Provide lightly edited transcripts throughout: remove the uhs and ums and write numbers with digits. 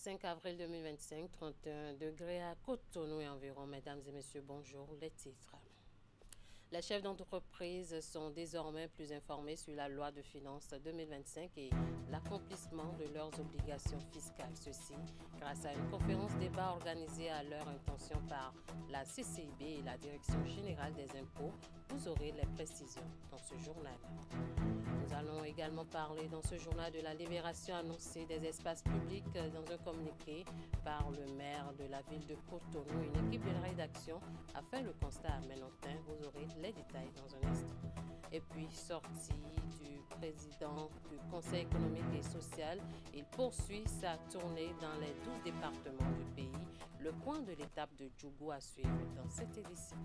5 avril 2025, 31 degrés à Cotonou et environ. Mesdames et messieurs, bonjour. Les titres. Les chefs d'entreprise sont désormais plus informés sur la loi de finances 2025 et l'accomplissement de leurs obligations fiscales. Ceci grâce à une conférence débat organisée à leur intention par la CCIB et la Direction générale des impôts. Vous aurez les précisions dans ce journal. Nous allons également parler dans ce journal de la libération annoncée des espaces publics dans un communiqué par le maire de la ville de Cotonou. Une équipe de rédaction a fait le constat à Mélentin. Vous aurez les détails dans un instant. Et puis, sortie du président du Conseil économique et social, il poursuit sa tournée dans les 12 départements du pays. Le point de l'étape de Djougou à suivre dans cette édition.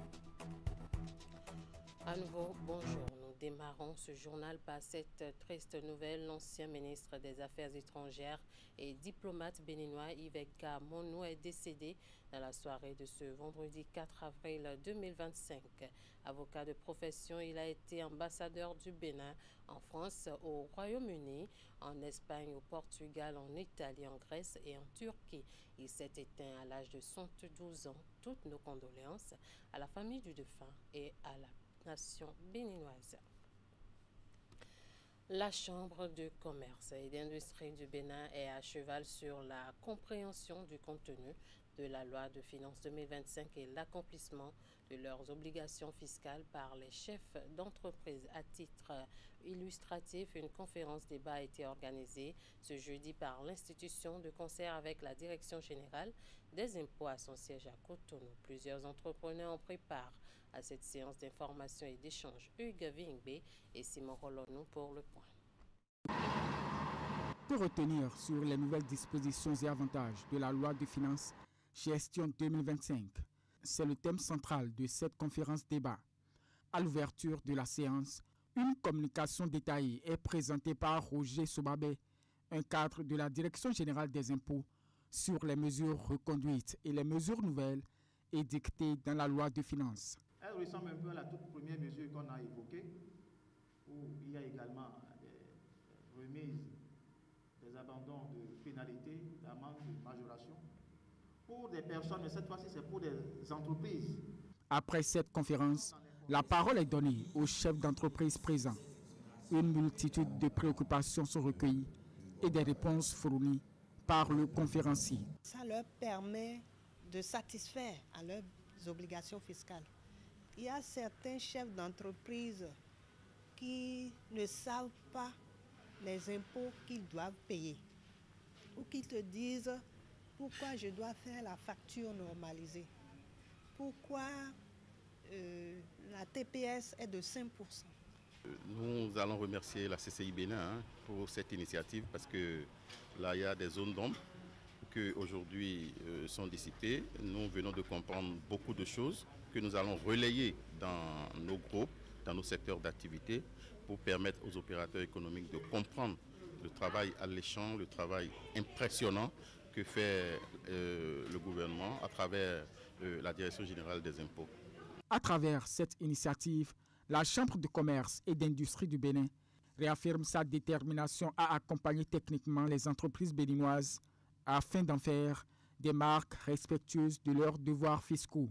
À nouveau, bonjour. Nous démarrons ce journal par cette triste nouvelle. L'ancien ministre des Affaires étrangères et diplomate béninois Yves Monou est décédé dans la soirée de ce vendredi 4 avril 2025. Avocat de profession, il a été ambassadeur du Bénin en France, au Royaume-Uni, en Espagne, au Portugal, en Italie, en Grèce et en Turquie. Il s'est éteint à l'âge de 112 ans. Toutes nos condoléances à la famille du défunt et à la nation béninoise. La Chambre de commerce et d'industrie du Bénin est à cheval sur la compréhension du contenu de la loi de finances 2025 et l'accomplissement de leurs obligations fiscales par les chefs d'entreprise. À titre illustratif, une conférence débat a été organisée ce jeudi par l'institution de concert avec la Direction générale des impôts à son siège à Cotonou. Plusieurs entrepreneurs ont pris part à cette séance d'information et d'échange. Hugues Vingbe et Simon Rolonou pour le point. Que retenir sur les nouvelles dispositions et avantages de la loi de finances gestion 2025? C'est le thème central de cette conférence débat. À l'ouverture de la séance, une communication détaillée est présentée par Roger Sobabé, un cadre de la Direction générale des impôts, sur les mesures reconduites et les mesures nouvelles édictées dans la loi de finances. Elle ressemble un peu à la toute première mesure qu'on a évoquée, où il y a également des remises, des abandons de pénalités, d'amendes, de majoration, pour des personnes, mais cette fois-ci c'est pour des entreprises. Après cette conférence, la parole est donnée aux chefs d'entreprise présents. Une multitude de préoccupations sont recueillies et des réponses fournies par le conférencier. Ça leur permet de satisfaire à leurs obligations fiscales. Il y a certains chefs d'entreprise qui ne savent pas les impôts qu'ils doivent payer, ou qui te disent pourquoi je dois faire la facture normalisée, pourquoi la TPS est de 5%. Nous allons remercier la CCI Bénin pour cette initiative parce que là il y a des zones d'ombre qui aujourd'hui sont dissipées. Nous venons de comprendre beaucoup de choses que nous allons relayer dans nos groupes, dans nos secteurs d'activité pour permettre aux opérateurs économiques de comprendre le travail alléchant, le travail impressionnant que fait le gouvernement à travers la Direction générale des impôts. À travers cette initiative, la Chambre de commerce et d'industrie du Bénin réaffirme sa détermination à accompagner techniquement les entreprises béninoises afin d'en faire des marques respectueuses de leurs devoirs fiscaux.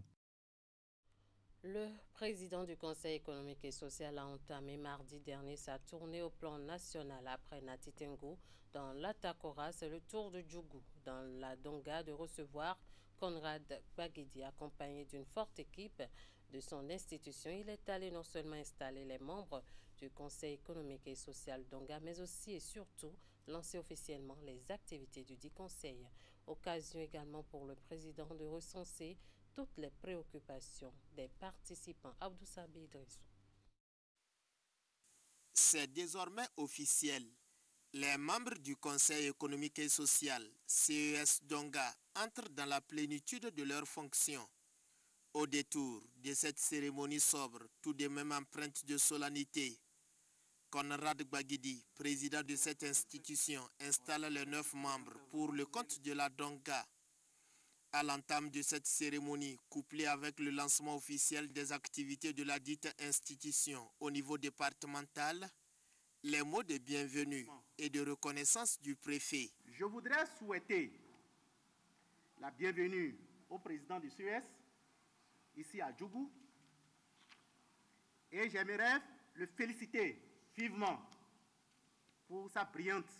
Le président du Conseil économique et social a entamé mardi dernier sa tournée au plan national après Nati Tengu dans l'Atakora. C'est le tour de Djougou dans la Donga de recevoir Conrad Bagidi accompagné d'une forte équipe de son institution. Il est allé non seulement installer les membres du Conseil économique et social Donga, mais aussi et surtout lancer officiellement les activités du dit conseil. Occasion également pour le président de recenser toutes les préoccupations des participants. Abdou Sabi Idrissou. C'est désormais officiel. Les membres du Conseil économique et social, CES Donga, entrent dans la plénitude de leurs fonctions. Au détour de cette cérémonie sobre, tout de même empreinte de solennité, Conrad Bagidi, président de cette institution, installe les 9 membres pour le compte de la Donga. À l'entame de cette cérémonie, couplée avec le lancement officiel des activités de la dite institution au niveau départemental, les mots de bienvenue et de reconnaissance du préfet. Je voudrais souhaiter la bienvenue au président du CES, ici à Djougou. Et j'aimerais le féliciter vivement pour sa brillante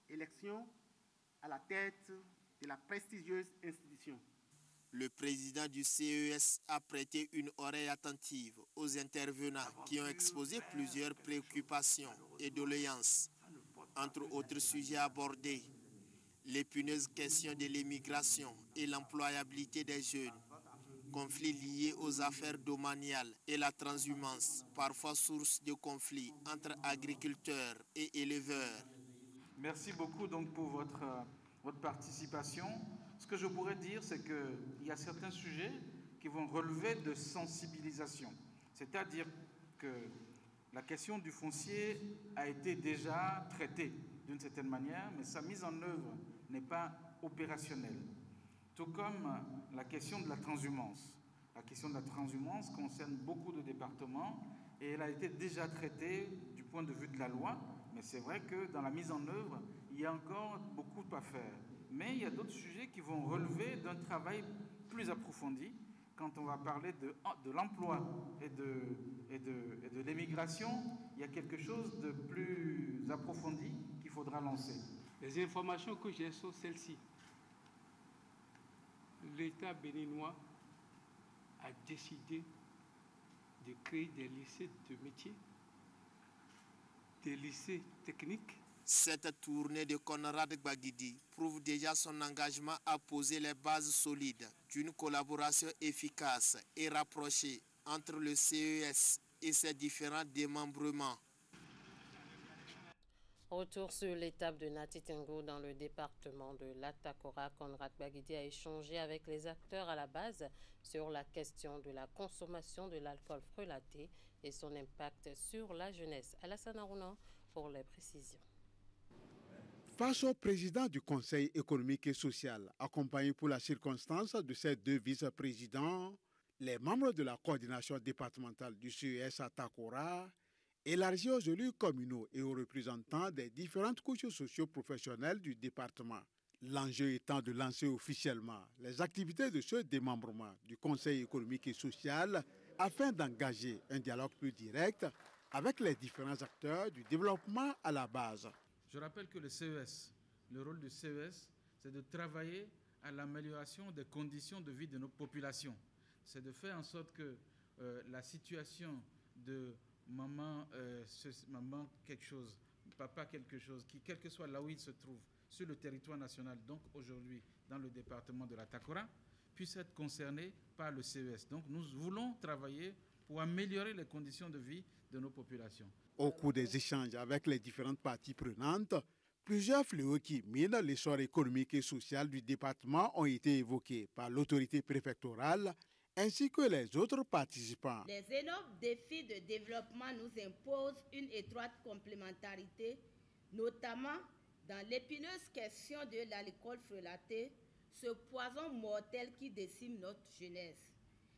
élection à la tête de la prestigieuse institution. Le président du CES a prêté une oreille attentive aux intervenants qui ont exposé plusieurs préoccupations et doléances. Entre autres sujets abordés, l'épineuse question de l'immigration et l'employabilité des jeunes, conflits liés aux affaires domaniales et la transhumance, parfois source de conflits entre agriculteurs et éleveurs. Merci beaucoup donc pour votre participation. Ce que je pourrais dire, c'est qu'il y a certains sujets qui vont relever de sensibilisation. C'est-à-dire que la question du foncier a été déjà traitée d'une certaine manière, mais sa mise en œuvre n'est pas opérationnelle. Tout comme la question de la transhumance. La question de la transhumance concerne beaucoup de départements et elle a été déjà traitée du point de vue de la loi, mais c'est vrai que dans la mise en œuvre, il y a encore beaucoup à faire. Mais il y a d'autres sujets qui vont relever d'un travail plus approfondi. Quand on va parler de l'emploi et de l'immigration, il y a quelque chose de plus approfondi qu'il faudra lancer. Les informations que j'ai sont celles-ci. L'État béninois a décidé de créer des lycées de métiers, des lycées techniques. Cette tournée de Conrad Gbagidi prouve déjà son engagement à poser les bases solides d'une collaboration efficace et rapprochée entre le CES et ses différents démembrements. Retour sur l'étape de Nati Tengo dans le département de l'Atakora. Conrad Gbagidi a échangé avec les acteurs à la base sur la question de la consommation de l'alcool frelaté et son impact sur la jeunesse. Alassane Arouna pour les précisions. Face au président du Conseil économique et social, accompagné pour la circonstance de ses deux vice-présidents, les membres de la coordination départementale du CES à Takora, élargis aux élus communaux et aux représentants des différentes couches socio-professionnelles du département. L'enjeu étant de lancer officiellement les activités de ce démembrement du Conseil économique et social afin d'engager un dialogue plus direct avec les différents acteurs du développement à la base. Je rappelle que le CES, le rôle du CES, c'est de travailler à l'amélioration des conditions de vie de nos populations. C'est de faire en sorte que la situation de maman quelque chose, papa quelque chose, qui, quel que soit là où il se trouve, sur le territoire national, donc aujourd'hui dans le département de la Takora, puisse être concerné par le CES. Donc nous voulons travailler pour améliorer les conditions de vie de nos populations. Au cours des échanges avec les différentes parties prenantes, plusieurs fléaux qui minent l'essor économique et social du département ont été évoqués par l'autorité préfectorale ainsi que les autres participants. Les énormes défis de développement nous imposent une étroite complémentarité, notamment dans l'épineuse question de l'alcool frelaté, ce poison mortel qui décime notre jeunesse.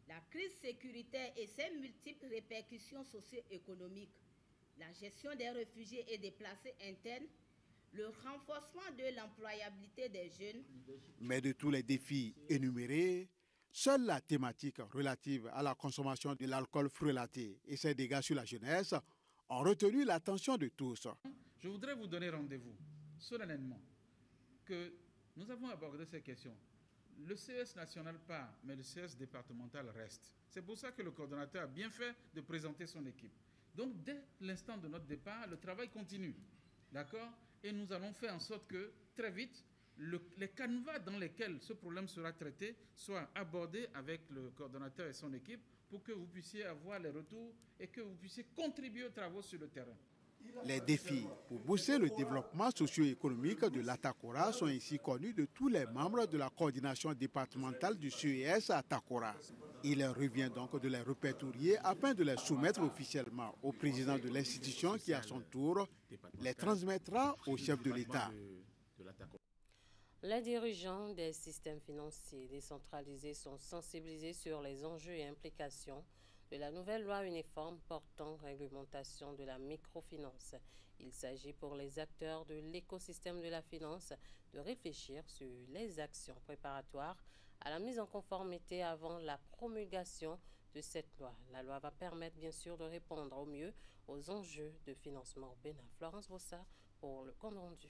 La crise sécuritaire et ses multiples répercussions socio-économiques, la gestion des réfugiés et déplacés internes, le renforcement de l'employabilité des jeunes. Mais de tous les défis énumérés, seule la thématique relative à la consommation de l'alcool frelaté et ses dégâts sur la jeunesse ont retenu l'attention de tous. Je voudrais vous donner rendez-vous solennellement que nous avons abordé ces questions. Le CES national part, mais le CES départemental reste. C'est pour ça que le coordonnateur a bien fait de présenter son équipe. Donc, dès l'instant de notre départ, le travail continue. D'accord ? Et nous allons faire en sorte que, très vite, les canevas dans lesquels ce problème sera traité soient abordés avec le coordonnateur et son équipe pour que vous puissiez avoir les retours et que vous puissiez contribuer aux travaux sur le terrain. Les défis pour booster le développement socio-économique de l'Atakora sont ici connus de tous les membres de la coordination départementale du CES à Takora. Il revient donc de les répertorier afin de les soumettre officiellement au président de l'institution qui, à son tour, les transmettra au chef de l'État. Les dirigeants des systèmes financiers décentralisés sont sensibilisés sur les enjeux et implications de la nouvelle loi uniforme portant réglementation de la microfinance. Il s'agit pour les acteurs de l'écosystème de la finance de réfléchir sur les actions préparatoires à la mise en conformité avant la promulgation de cette loi. La loi va permettre bien sûr de répondre au mieux aux enjeux de financement au Bénin. Florence Bossa pour le compte rendu.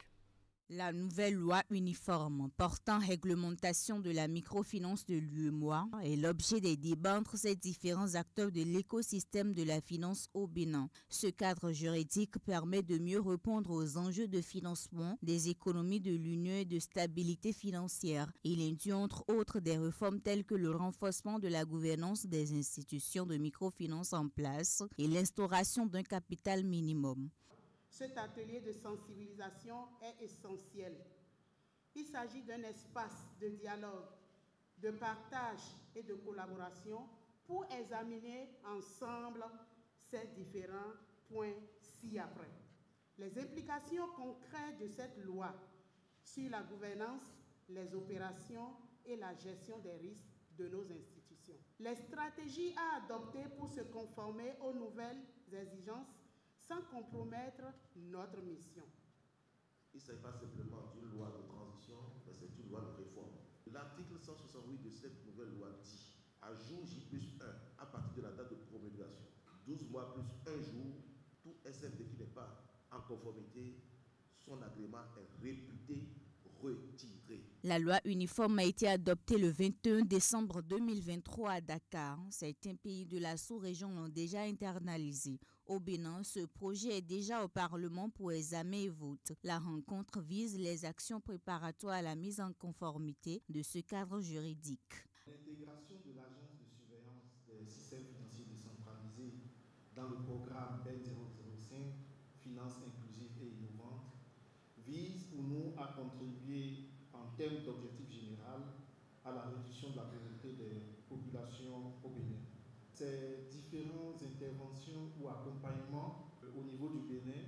La nouvelle loi uniforme portant réglementation de la microfinance de l'UEMOA est l'objet des débats entre ces différents acteurs de l'écosystème de la finance au Bénin. Ce cadre juridique permet de mieux répondre aux enjeux de financement des économies de l'Union et de stabilité financière. Il induit entre autres des réformes telles que le renforcement de la gouvernance des institutions de microfinance en place et l'instauration d'un capital minimum. Cet atelier de sensibilisation est essentiel. Il s'agit d'un espace de dialogue, de partage et de collaboration pour examiner ensemble ces différents points ci-après. Les implications concrètes de cette loi sur la gouvernance, les opérations et la gestion des risques de nos institutions. Les stratégies à adopter pour se conformer aux nouvelles exigences sans compromettre notre mission. Il ne s'agit pas simplement d'une loi de transition, mais c'est une loi de réforme. L'article 168 de cette nouvelle loi dit, à jour J+1, à partir de la date de promulgation, 12 mois plus 1 jour, tout SFD qui n'est pas en conformité, son agrément est réputé retiré. La loi uniforme a été adoptée le 21 décembre 2023 à Dakar. Certains pays de la sous-région l'ont déjà internalisé. Au Bénin, ce projet est déjà au Parlement pour examen et vote. La rencontre vise les actions préparatoires à la mise en conformité de ce cadre juridique. L'intégration de l'Agence de surveillance des systèmes financiers décentralisés dans le programme BEN 005, Finances inclusives et innovantes, vise pour nous à contribuer en termes d'objectif général à la réduction de la pauvreté des populations au Bénin. Ces différentes interventions ou accompagnements au niveau du Bénin,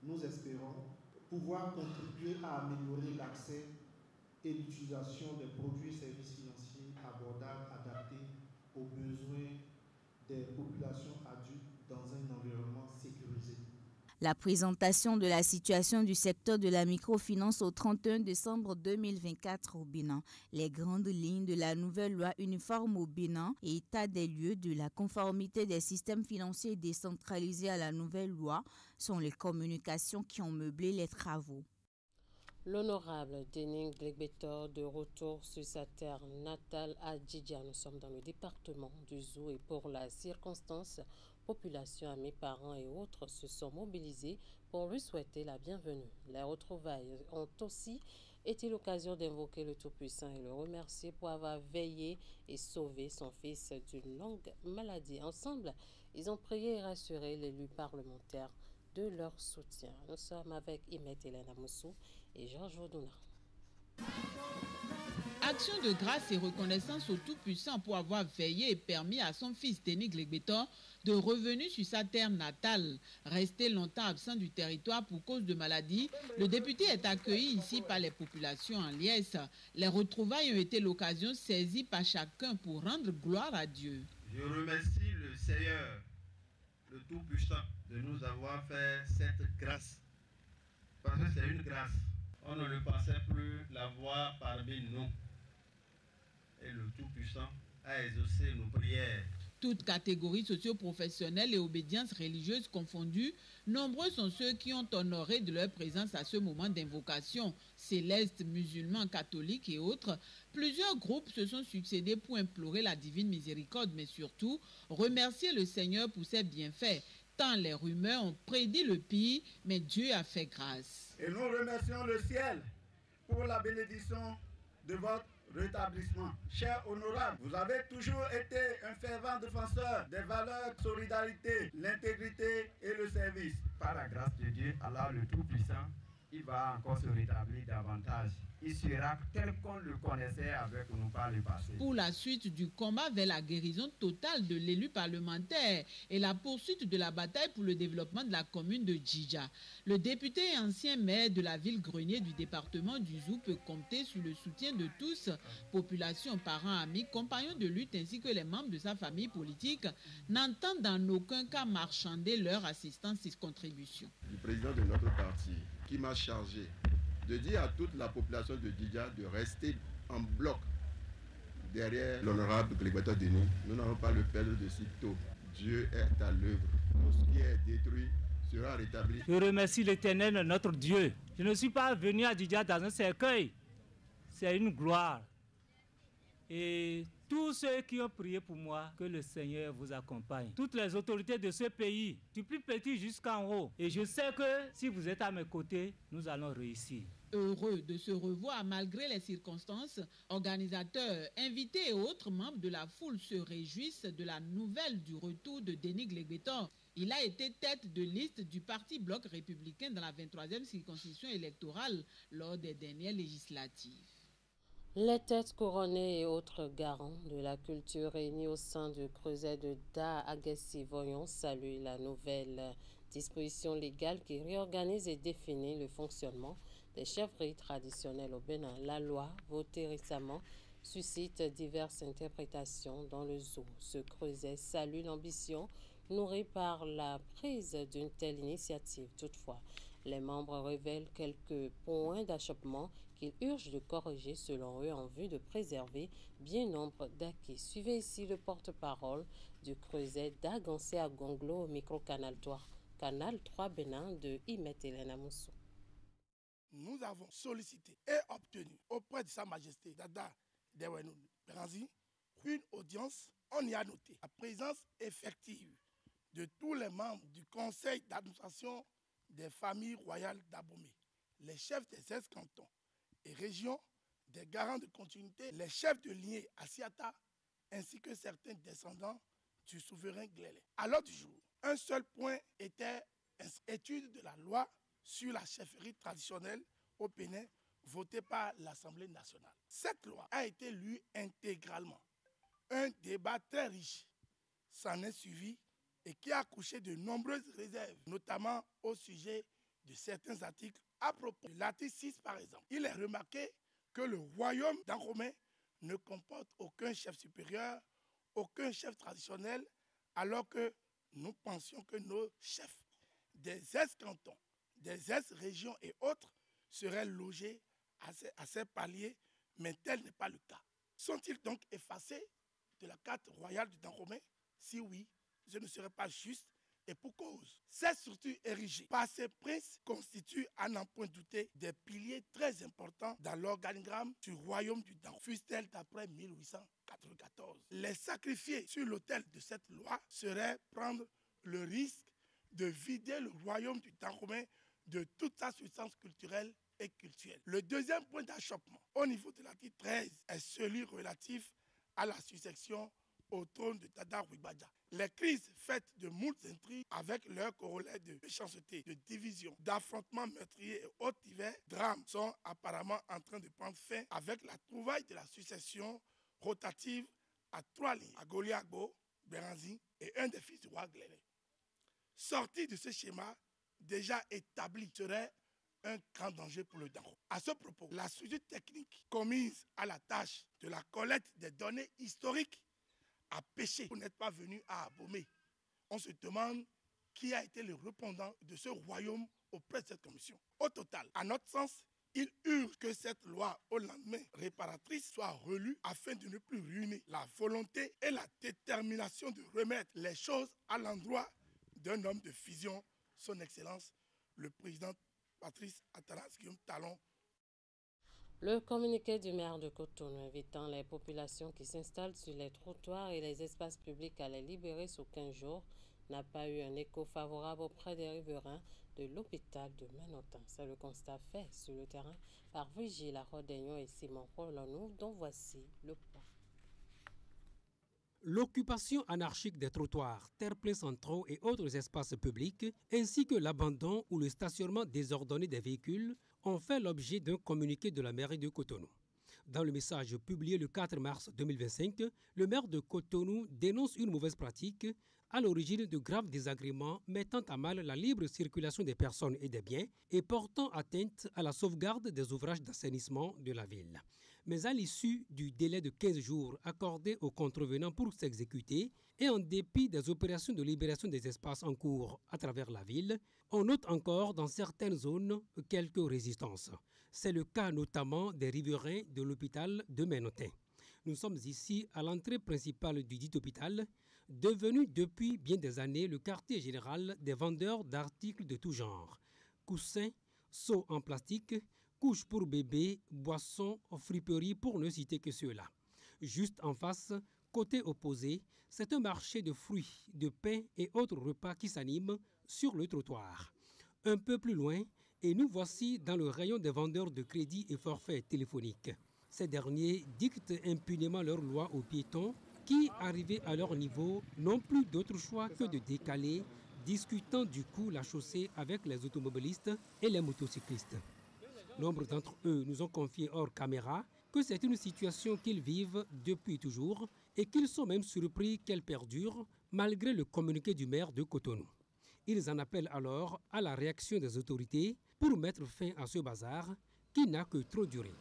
nous espérons pouvoir contribuer à améliorer l'accès et l'utilisation des produits et services financiers abordables, adaptés aux besoins des populations adultes dans un environnement sécurisé. La présentation de la situation du secteur de la microfinance au 31 décembre 2024 au Bénin, les grandes lignes de la nouvelle loi uniforme au Bénin et état des lieux de la conformité des systèmes financiers décentralisés à la nouvelle loi sont les communications qui ont meublé les travaux. L'honorable Denis Glegbetor de retour sur sa terre natale à Djidja. Nous sommes dans le département du Zou et pour la circonstance, population, amis, parents et autres se sont mobilisés pour lui souhaiter la bienvenue. Les retrouvailles ont aussi été l'occasion d'invoquer le Tout-Puissant et le remercier pour avoir veillé et sauvé son fils d'une longue maladie. Ensemble, ils ont prié et rassuré l'élu parlementaire de leur soutien. Nous sommes avec Imet Hélène Amoussou et Georges Vaudouna. Action de grâce et reconnaissance au Tout-Puissant pour avoir veillé et permis à son fils Denis Glegbetor de revenir sur sa terre natale. Resté longtemps absent du territoire pour cause de maladie, le député est accueilli ici par les populations en liesse. Les retrouvailles ont été l'occasion saisie par chacun pour rendre gloire à Dieu. Je remercie le Seigneur, le Tout-Puissant, de nous avoir fait cette grâce. Parce que c'est une grâce. On ne le pensait plus l'avoir parmi nous. Et le Tout-Puissant a exaucé nos prières. Toutes catégories socio-professionnelles et obédiences religieuses confondues, nombreux sont ceux qui ont honoré de leur présence à ce moment d'invocation. Célestes, musulmans, catholiques et autres, plusieurs groupes se sont succédés pour implorer la divine miséricorde, mais surtout remercier le Seigneur pour ses bienfaits. Tant les rumeurs ont prédit le pire, mais Dieu a fait grâce. Et nous remercions le ciel pour la bénédiction de votre rétablissement. Cher honorable, vous avez toujours été un fervent défenseur des valeurs de solidarité, l'intégrité et le service. Par la grâce de Dieu, Allah le Tout-Puissant, il va encore se rétablir davantage. Il sera tel qu'on le connaissait avec nous par le passé. Pour la suite du combat vers la guérison totale de l'élu parlementaire et la poursuite de la bataille pour le développement de la commune de Djidja, le député et ancien maire de la ville Grenier du département du Zou peut compter sur le soutien de tous, population, parents, amis, compagnons de lutte ainsi que les membres de sa famille politique, n'entendent en aucun cas marchander leur assistance et contribution. Le président de notre parti qui m'a chargé de dire à toute la population de Djidja de rester en bloc derrière l'honorable Grégoire Denis. Nous n'allons pas le perdre de sitôt. Dieu est à l'œuvre. Tout ce qui est détruit sera rétabli. Je remercie l'Éternel, notre Dieu. Je ne suis pas venu à Djidja dans un cercueil. C'est une gloire. Et tous ceux qui ont prié pour moi, que le Seigneur vous accompagne. Toutes les autorités de ce pays, du plus petit jusqu'en haut. Et je sais que si vous êtes à mes côtés, nous allons réussir. Heureux de se revoir malgré les circonstances, organisateurs, invités et autres membres de la foule se réjouissent de la nouvelle du retour de Denis Glegueton. Il a été tête de liste du Parti Bloc républicain dans la 23e circonscription électorale lors des dernières législatives. Les têtes couronnées et autres garants de la culture réunis au sein du creuset de Da-Agassi-Voyon saluent la nouvelle disposition légale qui réorganise et définit le fonctionnement des chefferies traditionnelles au Bénin. La loi, votée récemment, suscite diverses interprétations dans le Zou. Ce creuset salue l'ambition nourrie par la prise d'une telle initiative. Toutefois, les membres révèlent quelques points d'achoppement qu'ils urgent de corriger selon eux en vue de préserver bien nombre d'acquis. Suivez ici le porte-parole du creuset d'Agancé à Gonglo au micro-canal 3 Bénin de Imet Hélène Moussou. Nous avons sollicité et obtenu auprès de Sa Majesté Dada Dewenou Beranzi une audience. On y a noté la présence effective de tous les membres du conseil d'administration des familles royales d'Abomey, les chefs des 16 cantons et régions, des garants de continuité, les chefs de lignée Asiata, ainsi que certains descendants du souverain Glélé. À l'ordre du jour, un seul point était étude de la loi sur la chefferie traditionnelle au Bénin, votée par l'Assemblée nationale. Cette loi a été lue intégralement. Un débat très riche s'en est suivi et qui a accouché de nombreuses réserves, notamment au sujet de certains articles. À propos de l'article 6, par exemple, il est remarqué que le royaume d'Angromé ne comporte aucun chef supérieur, aucun chef traditionnel, alors que nous pensions que nos chefs des ex-cantons, des ex-régions et autres seraient logés à ces paliers, mais tel n'est pas le cas. Sont-ils donc effacés de la carte royale du Dahomey? Si oui, ce ne serait pas juste et pour cause. Ces structures érigées par ces princes constituent, à n'en point douter, des piliers très importants dans l'organigramme du royaume du Dahomey, fût-elle d'après 1894. Les sacrifier sur l'autel de cette loi serait prendre le risque de vider le royaume du Dahomey de toute sa substance culturelle et culturelle. Le deuxième point d'achoppement au niveau de l'article 13 est celui relatif à la succession au trône de Dada Rwibadja. Les crises faites de moult intrigues avec leur corollaire de méchanceté, de division, d'affrontements meurtriers et autres divers drames sont apparemment en train de prendre fin avec la trouvaille de la succession rotative à 3 lignes, à Goliagbo, Beranzi et un des fils du roi Glélé. Sorti de ce schéma déjà établi serait un grand danger pour le Dahomey. À ce propos, la structure technique commise à la tâche de la collecte des données historiques a péché. Vous n'êtes pas venu à Abomey. On se demande qui a été le répondant de ce royaume auprès de cette commission. Au total, à notre sens, il urge que cette loi au lendemain réparatrice soit relue afin de ne plus ruiner la volonté et la détermination de remettre les choses à l'endroit d'un homme de fusion, son Excellence, le président Patrice Atanas Guillaume Talon. Le communiqué du maire de Cotonou invitant les populations qui s'installent sur les trottoirs et les espaces publics à les libérer sous 15 jours n'a pas eu un écho favorable auprès des riverains de l'hôpital de Manotan. C'est le constat fait sur le terrain par Vigile Rodegno et Simon Rolonou, dont voici le point. L'occupation anarchique des trottoirs, terre-pleins centraux et autres espaces publics, ainsi que l'abandon ou le stationnement désordonné des véhicules, ont fait l'objet d'un communiqué de la mairie de Cotonou. Dans le message publié le 4 mars 2025, le maire de Cotonou dénonce une mauvaise pratique à l'origine de graves désagréments mettant à mal la libre circulation des personnes et des biens et portant atteinte à la sauvegarde des ouvrages d'assainissement de la ville. Mais à l'issue du délai de 15 jours accordé aux contrevenants pour s'exécuter et en dépit des opérations de libération des espaces en cours à travers la ville, on note encore dans certaines zones quelques résistances. C'est le cas notamment des riverains de l'hôpital de Ménotin. Nous sommes ici à l'entrée principale du dit hôpital, devenu depuis bien des années le quartier général des vendeurs d'articles de tout genre. Coussins, seaux en plastique, couches pour bébés, boissons, friperies pour ne citer que ceux-là. Juste en face, côté opposé, c'est un marché de fruits, de pain et autres repas qui s'animent sur le trottoir. Un peu plus loin, et nous voici dans le rayon des vendeurs de crédits et forfaits téléphoniques. Ces derniers dictent impunément leurs lois aux piétons qui, arrivés à leur niveau, n'ont plus d'autre choix que de décaler, discutant du coup la chaussée avec les automobilistes et les motocyclistes. Nombre d'entre eux nous ont confié hors caméra que c'est une situation qu'ils vivent depuis toujours et qu'ils sont même surpris qu'elle perdure malgré le communiqué du maire de Cotonou. Ils en appellent alors à la réaction des autorités pour mettre fin à ce bazar qui n'a que trop duré.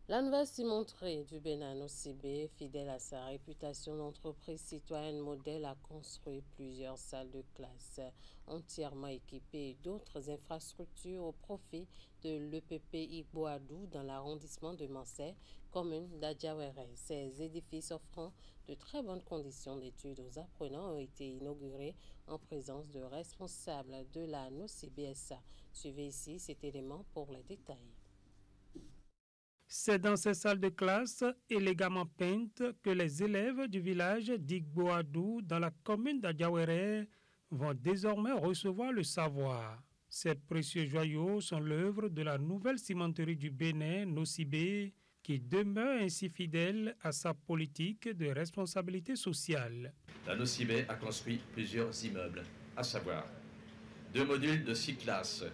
La nouvelle cimenterie du Bénin Nocibé, fidèle à sa réputation d'entreprise citoyenne modèle, a construit plusieurs salles de classe entièrement équipées et d'autres infrastructures au profit de l'EPP Igboadou dans l'arrondissement de Mansé, commune d'Adjawéré. Ces édifices offrant de très bonnes conditions d'études aux apprenants ont été inaugurés en présence de responsables de la Nocibé SA. Suivez ici cet élément pour les détails. C'est dans ces salles de classe élégamment peintes que les élèves du village d'Igboadou dans la commune d'Adjawéré vont désormais recevoir le savoir. Ces précieux joyaux sont l'œuvre de la nouvelle cimenterie du Bénin, Nocibé, qui demeure ainsi fidèle à sa politique de responsabilité sociale. La Nocibé a construit plusieurs immeubles, à savoir 2 modules de 6 classes,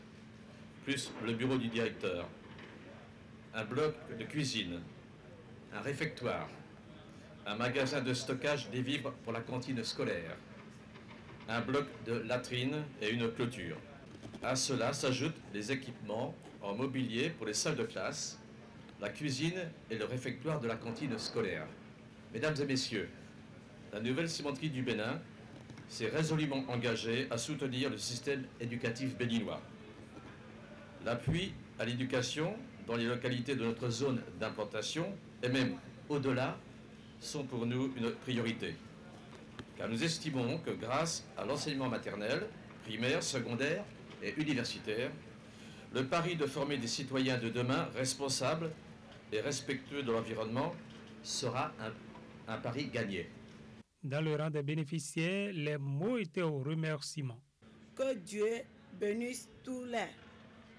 plus le bureau du directeur, un bloc de cuisine, un réfectoire, un magasin de stockage des vivres pour la cantine scolaire, un bloc de latrines et une clôture. À cela s'ajoutent les équipements en mobilier pour les salles de classe, la cuisine et le réfectoire de la cantine scolaire. Mesdames et messieurs, la nouvelle cimenterie du Bénin s'est résolument engagée à soutenir le système éducatif béninois. L'appui à l'éducation dans les localités de notre zone d'implantation, et même au-delà, sont pour nous une priorité. Car nous estimons que grâce à l'enseignement maternel, primaire, secondaire et universitaire, le pari de former des citoyens de demain responsables et respectueux de l'environnement sera un pari gagné. Dans le rang des bénéficiaires, les mots étaient au remerciement. Que Dieu bénisse tous les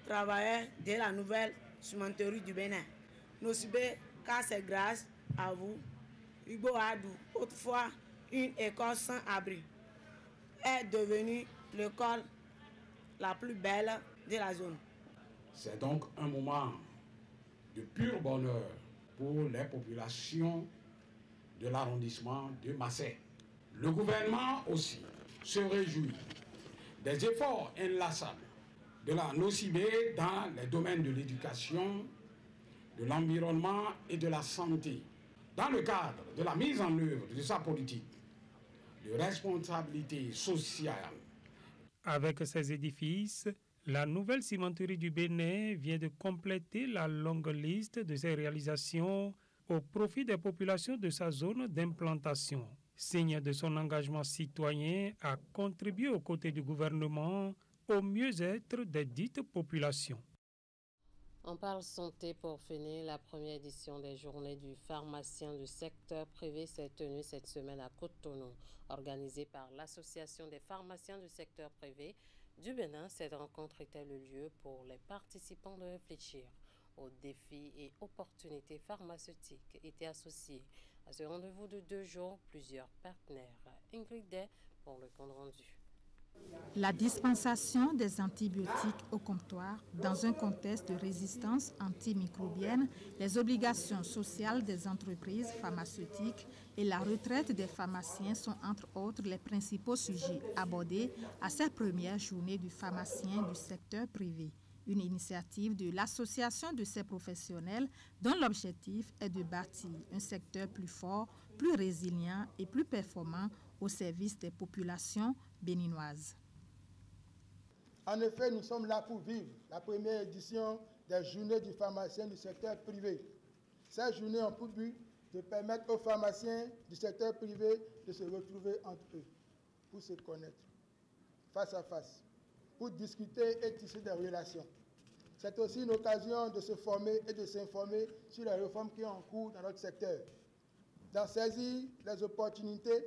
travailleurs de la nouvelle cimenterie du Bénin. Nocibé, car c'est grâce à vous, Igboadou, autrefois une école sans abri, est devenue l'école la plus belle de la zone. C'est donc un moment de pur bonheur pour les populations de l'arrondissement de Massé. Le gouvernement aussi se réjouit des efforts inlassables de la Nocibé dans les domaines de l'éducation, de l'environnement et de la santé, dans le cadre de la mise en œuvre de sa politique de responsabilité sociale. Avec ces édifices, la nouvelle cimenterie du Bénin vient de compléter la longue liste de ses réalisations au profit des populations de sa zone d'implantation. Signe de son engagement citoyen à contribuer aux côtés du gouvernement au mieux-être des dites populations. On parle santé pour finir. La première édition des journées du pharmacien du secteur privé s'est tenue cette semaine à Cotonou. Organisée par l'Association des pharmaciens du secteur privé, du Bénin. Cette rencontre était le lieu pour les participants de réfléchir aux défis et opportunités pharmaceutiques. Étaient associés à ce rendez-vous de 2 jours plusieurs partenaires. Ingrid Day pour le compte rendu. La dispensation des antibiotiques au comptoir dans un contexte de résistance antimicrobienne, les obligations sociales des entreprises pharmaceutiques et la retraite des pharmaciens sont entre autres les principaux sujets abordés à cette première journée du pharmacien du secteur privé. Une initiative de l'association de ces professionnels dont l'objectif est de bâtir un secteur plus fort, plus résilient et plus performant au service des populations béninoises. En effet, nous sommes là pour vivre la première édition des journées du pharmacien du secteur privé. Ces journées ont pour but de permettre aux pharmaciens du secteur privé de se retrouver entre eux, pour se connaître, face à face, pour discuter et tisser des relations. C'est aussi une occasion de se former et de s'informer sur les réformes qui sont en cours dans notre secteur, d'en saisir les opportunités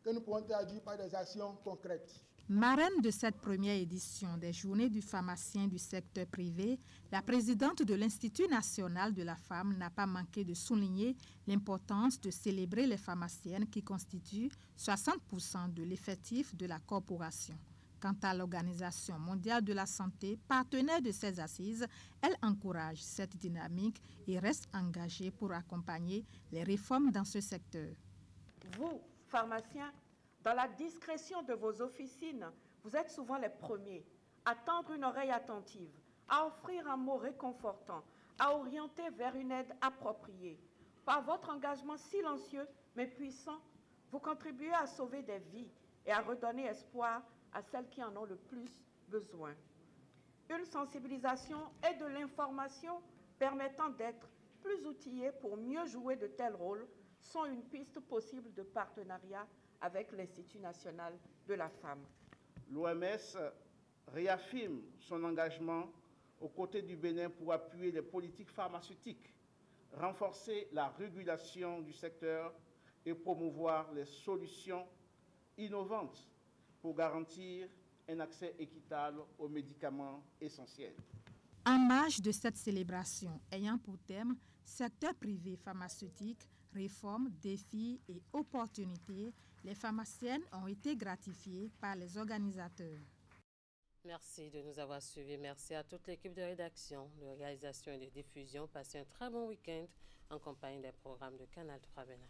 que nous pourrons traduire par des actions concrètes. Marraine de cette première édition des Journées du pharmacien du secteur privé, la présidente de l'Institut national de la femme n'a pas manqué de souligner l'importance de célébrer les pharmaciennes qui constituent 60% de l'effectif de la corporation. Quant à l'Organisation mondiale de la santé, partenaire de ces assises, elle encourage cette dynamique et reste engagée pour accompagner les réformes dans ce secteur. Vous, pharmaciens, dans la discrétion de vos officines, vous êtes souvent les premiers à tendre une oreille attentive, à offrir un mot réconfortant, à orienter vers une aide appropriée. Par votre engagement silencieux mais puissant, vous contribuez à sauver des vies et à redonner espoir à celles qui en ont le plus besoin. Une sensibilisation et de l'information permettant d'être plus outillés pour mieux jouer de tels rôles sont une piste possible de partenariat avec l'Institut national de la femme. L'OMS réaffirme son engagement aux côtés du Bénin pour appuyer les politiques pharmaceutiques, renforcer la régulation du secteur et promouvoir les solutions innovantes pour garantir un accès équitable aux médicaments essentiels. En marge de cette célébration ayant pour thème secteur privé pharmaceutique, réformes, défis et opportunités, les pharmaciennes ont été gratifiées par les organisateurs. Merci de nous avoir suivis. Merci à toute l'équipe de rédaction, de réalisation et de diffusion. Passez un très bon week-end en compagnie des programmes de Canal 3 Bénin.